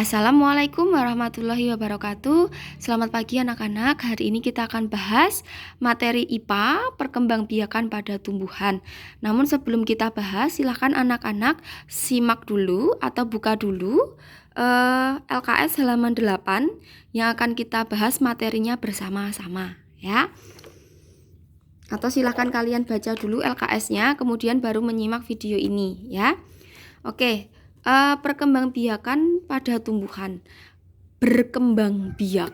Assalamualaikum warahmatullahi wabarakatuh. Selamat pagi anak-anak. Hari ini kita akan bahas materi IPA perkembangbiakan pada tumbuhan. Namun sebelum kita bahas, silahkan anak-anak simak dulu atau buka dulu LKS halaman 8 yang akan kita bahas materinya bersama-sama ya. Atau silahkan kalian baca dulu LKS-nya, kemudian baru menyimak video ini ya. Oke. Perkembangbiakan pada tumbuhan. Berkembang biak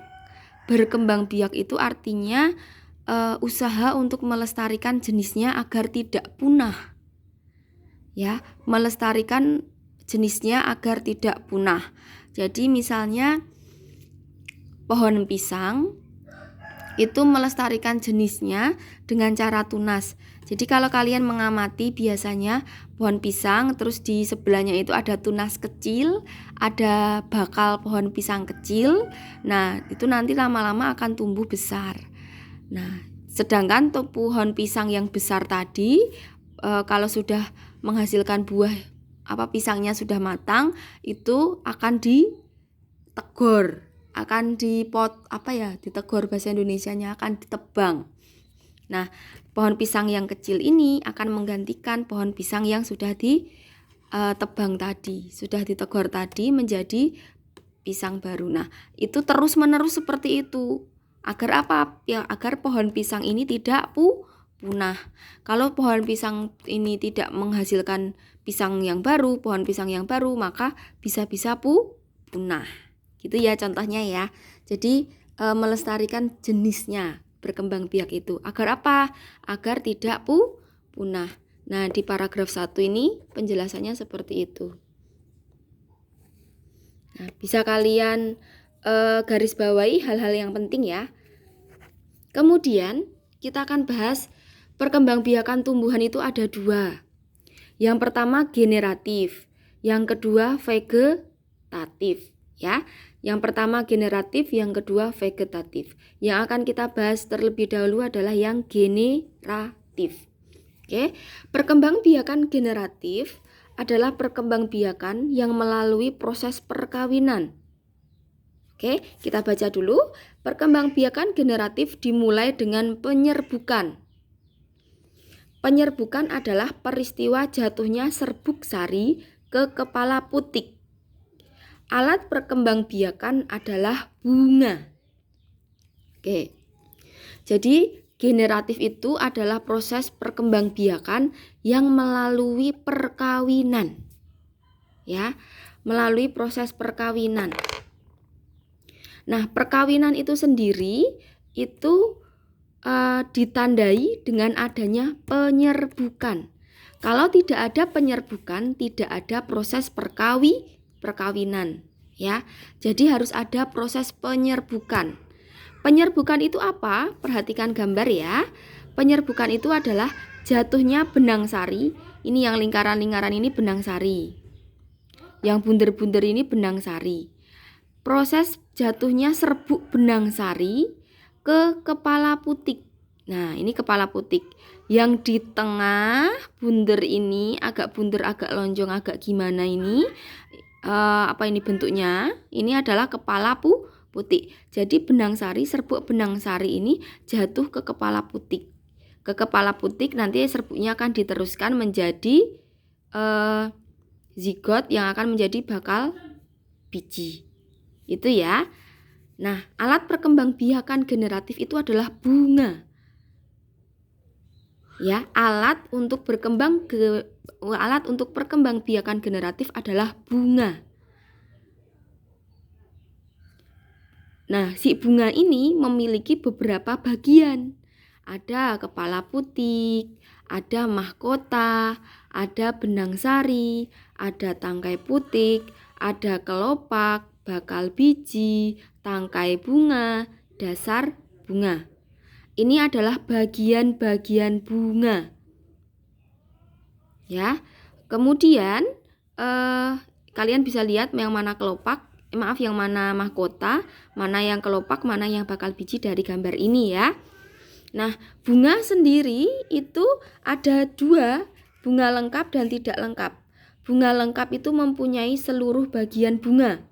itu artinya usaha untuk melestarikan jenisnya agar tidak punah. Ya, melestarikan jenisnya agar tidak punah. Jadi misalnya pohon pisang itu melestarikan jenisnya dengan cara tunas. Jadi kalau kalian mengamati biasanya pohon pisang, terus di sebelahnya itu ada tunas kecil, ada bakal pohon pisang kecil. Nah, itu nanti lama-lama akan tumbuh besar. Nah, sedangkan pohon pisang yang besar tadi, kalau sudah menghasilkan buah, pisangnya sudah matang, itu akan ditegor, akan ditegor bahasa Indonesianya, akan ditebang. Nah, pohon pisang yang kecil ini akan menggantikan pohon pisang yang sudah ditebang tadi, sudah ditegor tadi menjadi pisang baru. Nah, itu terus-menerus seperti itu. Agar apa? Ya, agar pohon pisang ini tidak punah. Kalau pohon pisang ini tidak menghasilkan pisang yang baru, pohon pisang yang baru, maka bisa-bisa punah. Gitu ya contohnya ya. Jadi melestarikan jenisnya, berkembang biak itu. Agar apa? Agar tidak punah. Nah, di paragraf 1 ini penjelasannya seperti itu. Nah, bisa kalian garis bawahi hal-hal yang penting ya. Kemudian kita akan bahas perkembangbiakan tumbuhan itu ada 2. Yang pertama generatif, yang kedua vegetatif ya. Yang pertama generatif, yang kedua vegetatif. Yang akan kita bahas terlebih dahulu adalah yang generatif. Oke, perkembangbiakan generatif adalah perkembangbiakan yang melalui proses perkawinan. Oke, kita baca dulu. Perkembangbiakan generatif dimulai dengan penyerbukan. Penyerbukan adalah peristiwa jatuhnya serbuk sari ke kepala putik. Alat perkembangbiakan adalah bunga. Oke. Jadi generatif itu adalah proses perkembangbiakan yang melalui perkawinan. Ya, melalui proses perkawinan. Nah, perkawinan itu sendiri itu ditandai dengan adanya penyerbukan. Kalau tidak ada penyerbukan, tidak ada proses perkawinan ya. Jadi harus ada proses penyerbukan. Penyerbukan itu apa? Perhatikan gambar ya. Penyerbukan itu adalah jatuhnya benang sari. Ini yang lingkaran-lingkaran ini benang sari. Yang bunder-bunder ini benang sari. Proses jatuhnya serbuk benang sari ke kepala putik. Nah, ini kepala putik. Yang di tengah bunder ini agak bunder, agak lonjong, agak gimana ini? Ini bentuknya? Ini adalah kepala putik. Jadi benang sari, serbuk benang sari ini jatuh ke kepala putik. Ke kepala putik nanti serbuknya akan diteruskan menjadi zigot yang akan menjadi bakal biji. Itu ya. Nah, alat perkembangbiakan generatif itu adalah bunga. Ya, alat untuk perkembangbiakan generatif adalah bunga. Nah, si bunga ini memiliki beberapa bagian. Ada kepala putik, ada mahkota, ada benang sari, ada tangkai putik, ada kelopak, bakal biji, tangkai bunga, dasar bunga. Ini adalah bagian-bagian bunga. Ya. Kemudian kalian bisa lihat yang mana kelopak, yang mana mahkota, mana yang kelopak, mana yang bakal biji dari gambar ini ya. Nah, bunga sendiri itu ada 2, bunga lengkap dan tidak lengkap. Bunga lengkap itu mempunyai seluruh bagian bunga.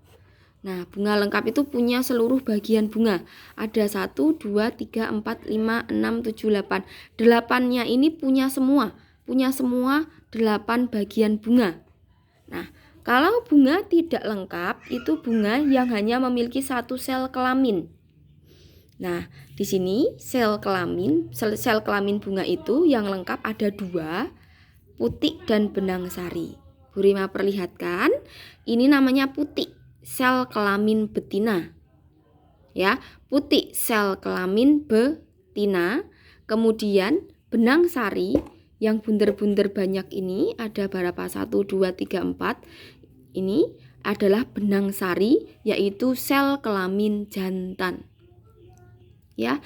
Nah, bunga lengkap itu punya seluruh bagian bunga. Ada 1, 2, 3, 4, 5, 6, 7, 8. 8-nya ini punya semua 8 bagian bunga. Nah, kalau bunga tidak lengkap, itu bunga yang hanya memiliki satu sel kelamin. Nah, di sini sel kelamin bunga itu yang lengkap ada 2, putik dan benang sari. Bu Rima perlihatkan, ini namanya putik, sel kelamin betina. Ya, putik sel kelamin betina. Kemudian benang sari yang bunder-bunder banyak ini ada berapa? 1, 2, 3, 4. Ini adalah benang sari, yaitu sel kelamin jantan. Ya,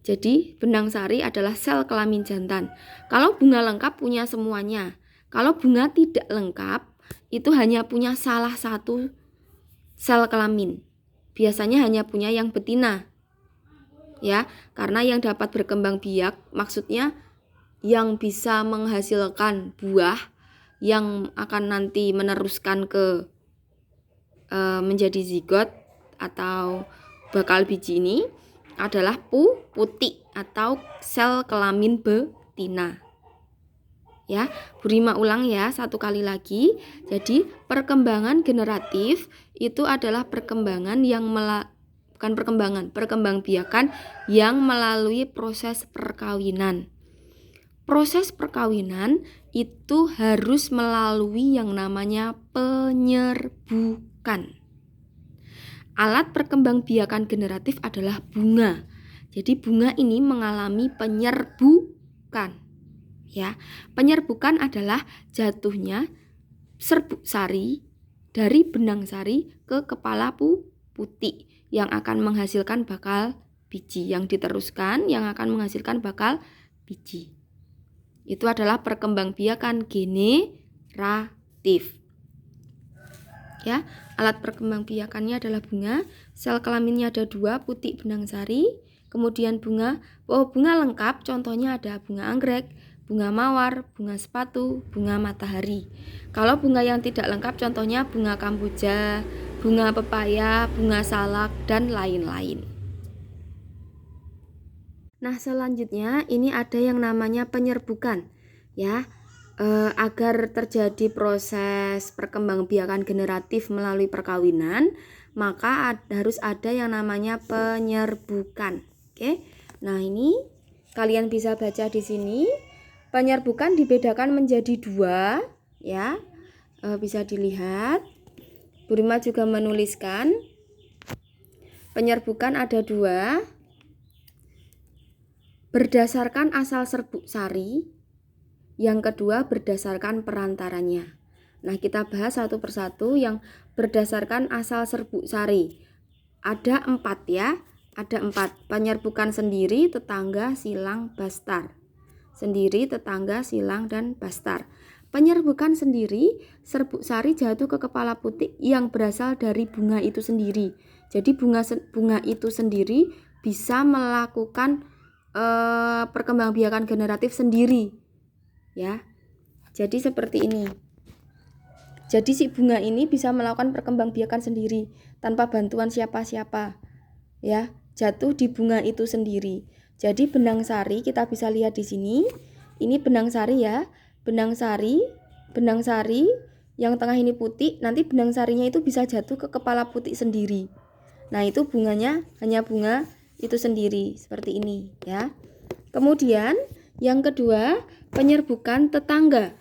jadi benang sari adalah sel kelamin jantan. Kalau bunga lengkap punya semuanya. Kalau bunga tidak lengkap itu hanya punya salah satu sel kelamin. Biasanya hanya punya yang betina. Ya, karena yang dapat berkembang biak maksudnya yang bisa menghasilkan buah yang akan nanti meneruskan ke menjadi zigot atau bakal biji ini adalah putik atau sel kelamin betina. Ya, Bu Rima ulang ya satu kali lagi. Jadi perkembangan generatif itu adalah perkembangan yang perkembangbiakan yang melalui proses perkawinan. Proses perkawinan itu harus melalui yang namanya penyerbukan. Alat perkembangbiakan generatif adalah bunga. Jadi bunga ini mengalami penyerbukan. Ya, penyerbukan adalah jatuhnya serbuk sari dari benang sari ke kepala putik yang akan menghasilkan bakal biji yang diteruskan yang akan menghasilkan bakal biji. Itu adalah perkembangbiakan generatif. Ya, alat perkembangbiakannya adalah bunga, sel kelaminnya ada 2, putik benang sari, kemudian bunga lengkap contohnya ada bunga anggrek, bunga mawar, bunga sepatu, bunga matahari. Kalau bunga yang tidak lengkap contohnya bunga kamboja, bunga pepaya, bunga salak, dan lain-lain. Nah, selanjutnya ini ada yang namanya penyerbukan. Ya, agar terjadi proses perkembangbiakan generatif melalui perkawinan, maka harus ada yang namanya penyerbukan. Oke. Nah, ini kalian bisa baca di sini. Penyerbukan dibedakan menjadi 2, ya. Bisa dilihat. Bu Rima juga menuliskan penyerbukan ada 2. Berdasarkan asal serbuk sari. Yang kedua berdasarkan perantaranya. Nah, kita bahas satu persatu yang berdasarkan asal serbuk sari. Ada 4 ya. Ada 4. Penyerbukan sendiri, tetangga, silang, bastar. Sendiri, tetangga, silang, dan bastar. Penyerbukan sendiri, serbuk sari jatuh ke kepala putik yang berasal dari bunga itu sendiri. Jadi bunga itu sendiri bisa melakukan perkembangbiakan generatif sendiri. Ya, jadi seperti ini. Jadi si bunga ini bisa melakukan perkembangbiakan sendiri tanpa bantuan siapa-siapa. Ya, jatuh di bunga itu sendiri. Jadi benang sari kita bisa lihat di sini. Ini benang sari ya. Benang sari yang tengah ini putih, nanti benang sarinya itu bisa jatuh ke kepala putik sendiri. Nah, itu bunganya hanya bunga itu sendiri seperti ini ya. Kemudian yang kedua, penyerbukan tetangga.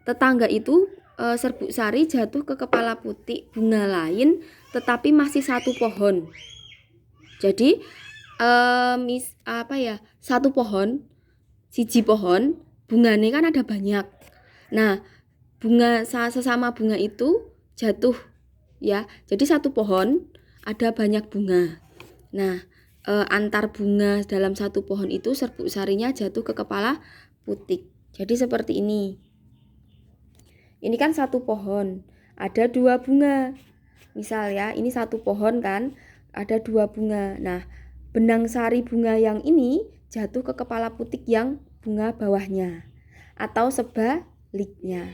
Tetangga itu serbuk sari jatuh ke kepala putik bunga lain tetapi masih satu pohon. Jadi satu pohon, siji pohon, bunganya kan ada banyak. Nah, bunga sesama bunga itu jatuh ya. Jadi satu pohon ada banyak bunga. Nah, antar bunga dalam satu pohon itu serbuk sarinya jatuh ke kepala putik. Jadi seperti ini. Ini kan satu pohon, ada 2 bunga. Misal ya, ini satu pohon kan, ada 2 bunga. Nah, benang sari bunga yang ini jatuh ke kepala putik yang bunga bawahnya atau sebaliknya.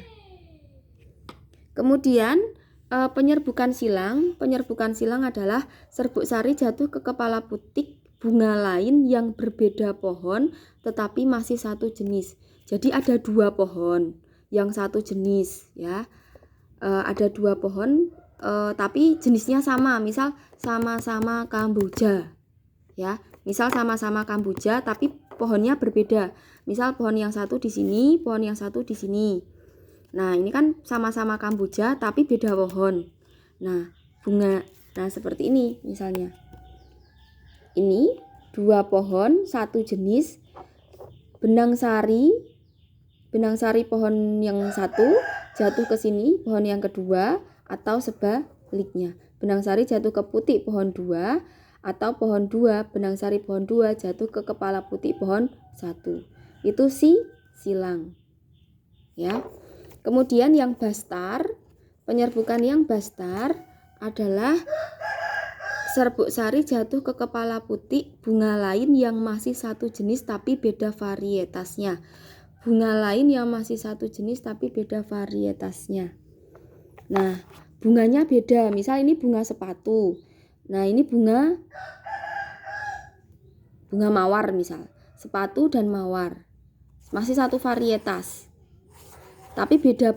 Kemudian Penyerbukan silang adalah serbuk sari jatuh ke kepala putik bunga lain yang berbeda pohon tetapi masih satu jenis. Jadi ada dua pohon yang satu jenis ya. Ada dua pohon tapi jenisnya sama, misal sama-sama kamboja ya. Misal sama-sama kamboja tapi pohonnya berbeda. Misal pohon yang satu di sini, pohon yang satu di sini. Nah, ini kan sama-sama kamboja tapi beda pohon. Nah, bunga. Nah, seperti ini misalnya. Ini dua pohon satu jenis. Benang sari pohon yang satu jatuh ke sini, pohon yang kedua, atau sebaliknya. Benang sari jatuh ke putik pohon 2 atau pohon 2, benang sari pohon 2 jatuh ke kepala putik pohon 1. Itu silang. Ya. Kemudian yang bastar, penyerbukan yang bastar adalah serbuk sari jatuh ke kepala putik bunga lain yang masih satu jenis tapi beda varietasnya. Bunga lain yang masih satu jenis tapi beda varietasnya. Nah, bunganya beda. Misal ini bunga sepatu. Nah, ini bunga mawar misal. Sepatu dan mawar. Masih satu varietas. Tapi beda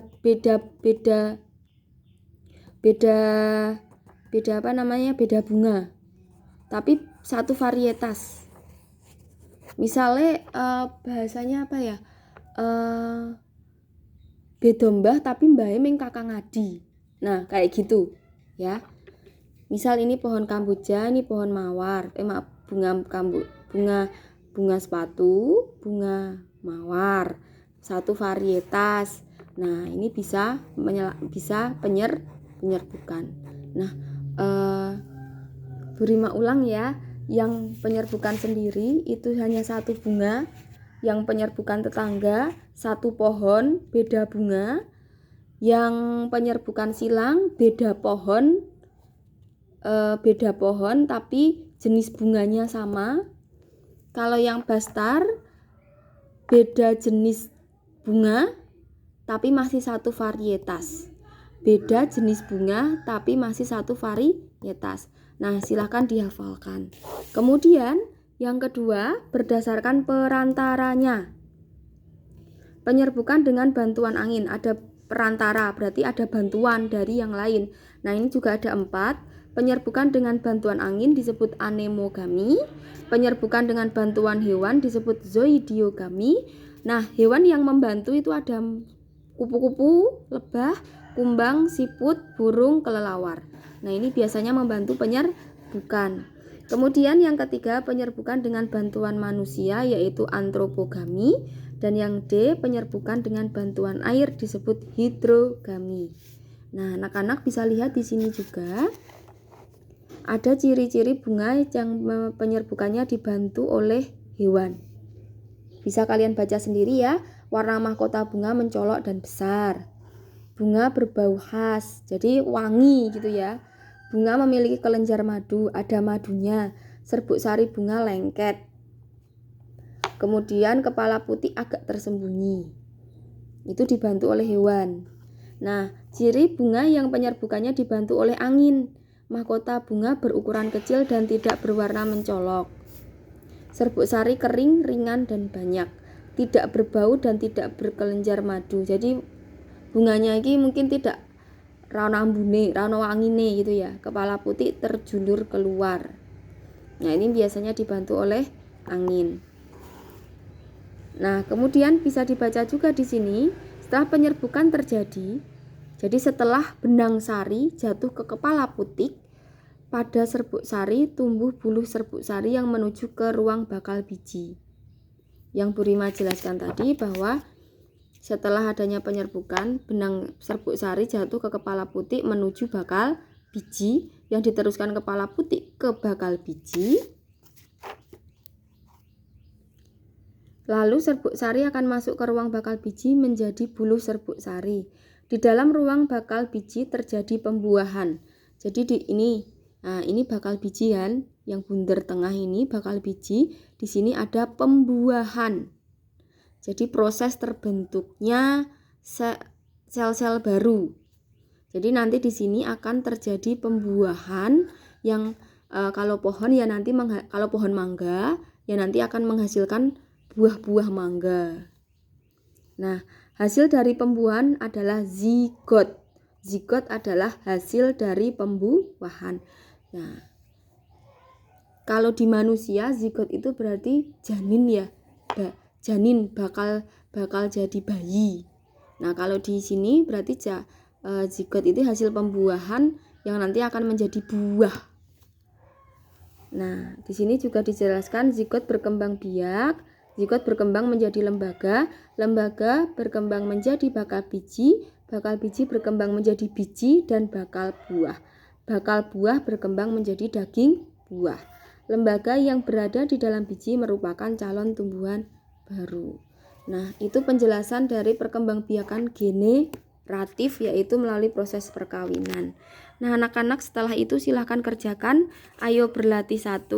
apa namanya? Beda bunga. Tapi satu varietas. Misalnya bahasanya apa ya? Beda mbah tapi mbahnya ming kakang adi. Nah, kayak gitu, ya. Misal ini pohon kamboja, ini pohon mawar. Bunga sepatu, bunga mawar. Satu varietas. Nah, ini bisa penyerbukan. Nah, Burima ulang ya, yang penyerbukan sendiri itu hanya satu bunga, yang penyerbukan tetangga satu pohon beda bunga, yang penyerbukan silang beda pohon tapi jenis bunganya sama. Kalau yang bastar beda jenis bunga tapi masih satu varietas. Beda jenis bunga tapi masih satu varietas. Nah, silahkan dihafalkan. Kemudian yang kedua, berdasarkan perantaranya. Penyerbukan dengan bantuan angin. Ada perantara, berarti ada bantuan dari yang lain. Nah, ini juga ada 4. Penyerbukan dengan bantuan angin disebut anemogami. Penyerbukan dengan bantuan hewan disebut zoidiogami. Nah, hewan yang membantu itu ada kupu-kupu, lebah, kumbang, siput, burung, kelelawar. Nah, ini biasanya membantu penyerbukan. Kemudian yang ketiga, penyerbukan dengan bantuan manusia yaitu antropogami. Dan yang D, penyerbukan dengan bantuan air disebut hidrogami. Nah, anak-anak bisa lihat di sini juga ada ciri-ciri bunga yang penyerbukannya dibantu oleh hewan. Bisa kalian baca sendiri ya. Warna mahkota bunga mencolok dan besar. Bunga berbau khas, jadi wangi gitu ya. Bunga memiliki kelenjar madu, ada madunya. Serbuk sari bunga lengket. Kemudian kepala putih agak tersembunyi. Itu dibantu oleh hewan. Nah, ciri bunga yang penyerbukannya dibantu oleh angin. Mahkota bunga berukuran kecil dan tidak berwarna mencolok. Serbuk sari kering, ringan, dan banyak. Tidak berbau dan tidak berkelenjar madu. Jadi bunganya ini mungkin tidak rana ambune, rana wangine gitu ya. Kepala putih terjulur keluar. Nah, ini biasanya dibantu oleh angin. Nah, kemudian bisa dibaca juga di sini, setelah penyerbukan terjadi, jadi setelah benang sari jatuh ke kepala putik, pada serbuk sari tumbuh buluh serbuk sari yang menuju ke ruang bakal biji. Yang Bu Rima jelaskan tadi bahwa setelah adanya penyerbukan, benang serbuk sari jatuh ke kepala putik menuju bakal biji, yang diteruskan kepala putik ke bakal biji. Lalu serbuk sari akan masuk ke ruang bakal biji menjadi buluh serbuk sari. Di dalam ruang bakal biji terjadi pembuahan. Jadi ini bakal bijian yang bundar tengah ini bakal biji. Di sini ada pembuahan. Jadi proses terbentuknya sel-sel baru. Jadi nanti di sini akan terjadi pembuahan yang kalau pohon ya nanti kalau pohon mangga ya nanti akan menghasilkan buah-buah mangga. Nah, hasil dari pembuahan adalah zigot. Zigot adalah hasil dari pembuahan. Nah, kalau di manusia zigot itu berarti janin ya. Janin bakal jadi bayi. Nah, kalau di sini berarti zigot itu hasil pembuahan yang nanti akan menjadi buah. Nah, di sini juga dijelaskan zigot berkembang biak, zigot berkembang menjadi lembaga, lembaga berkembang menjadi bakal biji berkembang menjadi biji dan bakal buah. Bakal buah berkembang menjadi daging buah. Lembaga yang berada di dalam biji merupakan calon tumbuhan baru. Nah, itu penjelasan dari perkembangbiakan generatif, yaitu melalui proses perkawinan. Nah, anak-anak setelah itu silahkan kerjakan. Ayo berlatih 1.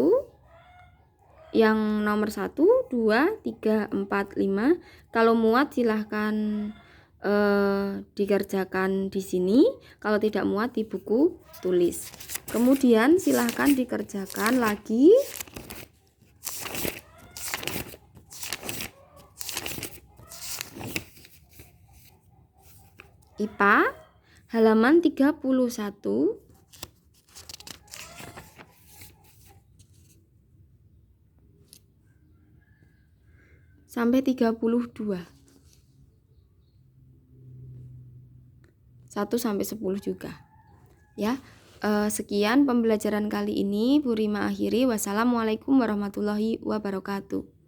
Yang nomor 1, 2, 3, 4, 5. Kalau muat silahkan dikerjakan di sini. Kalau tidak muat di buku tulis. Kemudian silahkan dikerjakan lagi. IPA halaman 31 sampai 32. 1 sampai 10 juga. Ya. Sekian pembelajaran kali ini. Bu Rima akhiri. Wassalamualaikum warahmatullahi wabarakatuh.